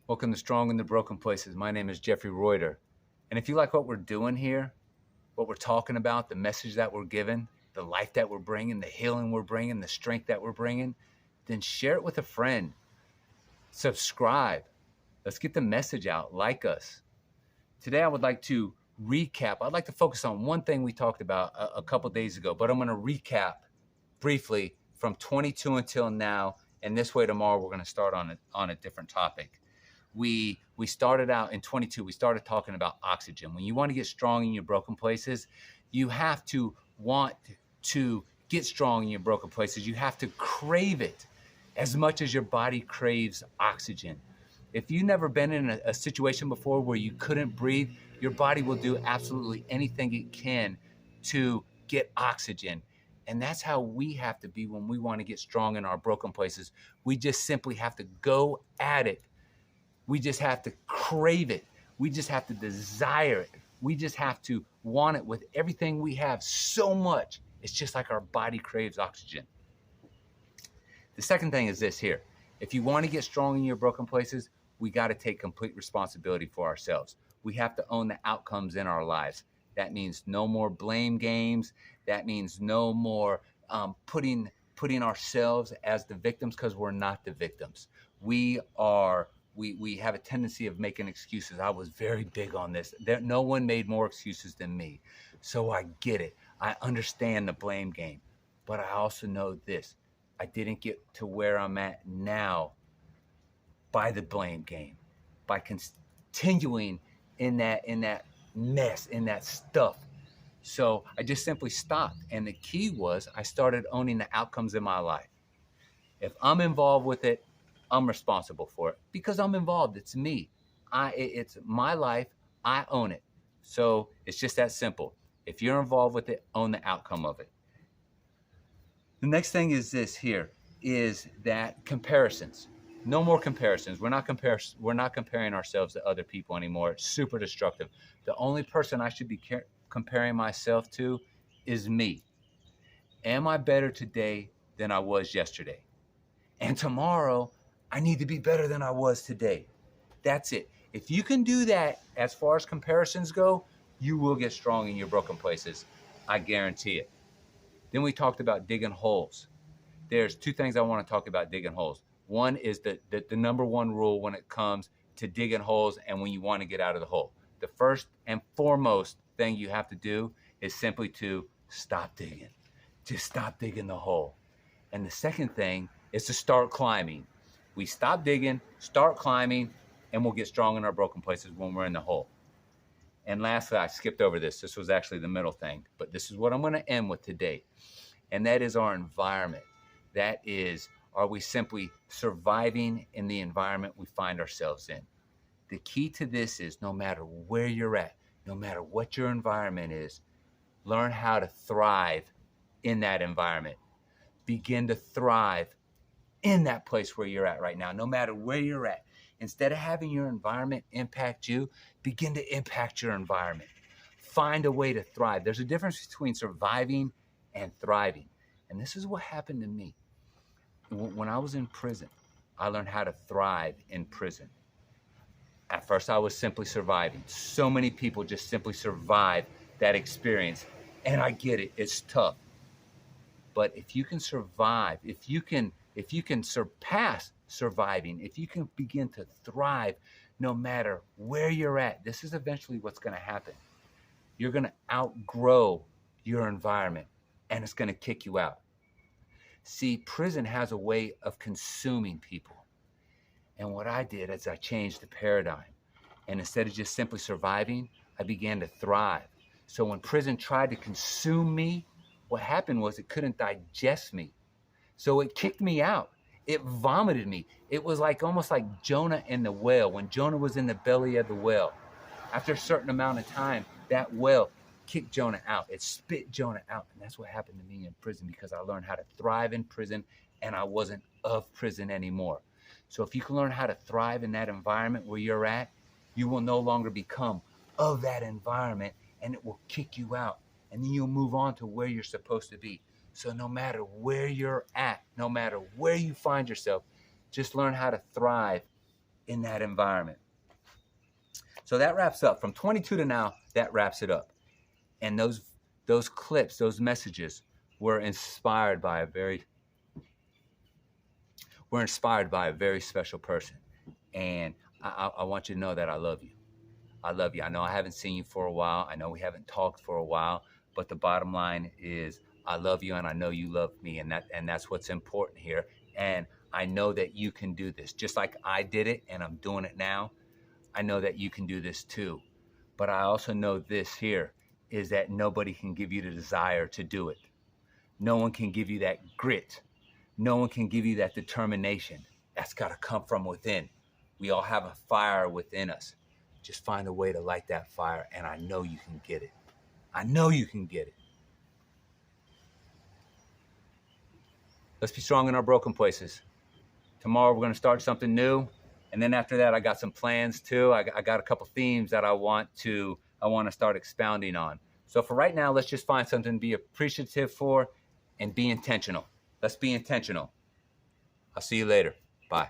Welcome to Strong in the Broken Places. My name is Jeffrey Reuter. And if you like what we're doing here, what we're talking about, the message that we're giving, the life that we're bringing, the healing we're bringing, the strength that we're bringing, then share it with a friend. Subscribe. Let's get the message out. Like us. Today, I would like to recap. I'd like to focus on one thing we talked about a couple days ago, but I'm going to recap briefly from 22 until now. And this way, tomorrow, we're going to start on a different topic. We started out in 22, we started talking about oxygen. When you want to get strong in your broken places, you have to want to get strong in your broken places. You have to crave it as much as your body craves oxygen. If you've never been in a situation before where you couldn't breathe, your body will do absolutely anything it can to get oxygen. And that's how we have to be when we want to get strong in our broken places. We just simply have to go at it. We just have to crave it. We just have to desire it. We just have to want it with everything we have so much. It's just like our body craves oxygen. The second thing is this here. If you want to get strong in your broken places, we got to take complete responsibility for ourselves. We have to own the outcomes in our lives. That means no more blame games. That means no more putting ourselves as the victims, because we're not the victims. We have a tendency of making excuses. I was very big on this. No one made more excuses than me. So I get it. I understand the blame game. But I also know this. I didn't get to where I'm at now by the blame game, by continuing in that mess, in that stuff. So I just simply stopped. And the key was I started owning the outcomes in my life. If I'm involved with it, I'm responsible for it because I'm involved. It's me. It's my life. I own it. So it's just that simple. If you're involved with it, own the outcome of it. The next thing is this here, is that comparisons. No more comparisons. We're not comparing ourselves to other people anymore. It's super destructive. The only person I should be comparing myself to is me. Am I better today than I was yesterday? And tomorrow, I need to be better than I was today. That's it. If you can do that, as far as comparisons go, you will get strong in your broken places. I guarantee it. Then we talked about digging holes. There's two things I want to talk about digging holes. One is the number one rule when it comes to digging holes and when you want to get out of the hole. The first and foremost thing you have to do is simply to stop digging. Just stop digging the hole. And the second thing is to start climbing. We stop digging, start climbing, and we'll get strong in our broken places when we're in the hole. And lastly, I skipped over this. This was actually the middle thing, but this is what I'm going to end with today. And that is our environment. That is, are we simply surviving in the environment we find ourselves in? The key to this is no matter where you're at, no matter what your environment is, learn how to thrive in that environment. Begin to thrive in that place where you're at right now, no matter where you're at. Instead of having your environment impact you, begin to impact your environment. Find a way to thrive. There's a difference between surviving and thriving. And this is what happened to me. When I was in prison, I learned how to thrive in prison. At first, I was simply surviving. So many people just simply survive that experience. And I get it, it's tough. But if you can survive, if you can surpass surviving, if you can begin to thrive no matter where you're at, this is eventually what's going to happen. You're going to outgrow your environment and it's going to kick you out. See, prison has a way of consuming people. And what I did is I changed the paradigm. And instead of just simply surviving, I began to thrive. So when prison tried to consume me, what happened was it couldn't digest me. So it kicked me out. It vomited me. It was like almost like Jonah in the whale. When Jonah was in the belly of the whale, after a certain amount of time, that whale kicked Jonah out. It spit Jonah out. And that's what happened to me in prison, because I learned how to thrive in prison and I wasn't of prison anymore. So if you can learn how to thrive in that environment where you're at, you will no longer become of that environment and it will kick you out. And then you'll move on to where you're supposed to be. So no matter where you're at, no matter where you find yourself, just learn how to thrive in that environment. So that wraps up from 22 to now. That wraps it up. And those clips, those messages were inspired by a very special person. And I want you to know that I love you. I love you. I know I haven't seen you for a while. I know we haven't talked for a while, but the bottom line is I love you and I know you love me, and that's what's important here. And I know that you can do this. Just like I did it and I'm doing it now, I know that you can do this too. But I also know this here is that nobody can give you the desire to do it. No one can give you that grit. No one can give you that determination. That's got to come from within. We all have a fire within us. Just find a way to light that fire, and I know you can get it. I know you can get it. Let's be strong in our broken places. Tomorrow we're going to start something new, and then after that I got some plans too. I got a couple themes that I want to start expounding on. So for right now, let's just find something to be appreciative for and be intentional. Let's be intentional. I'll see you later. Bye.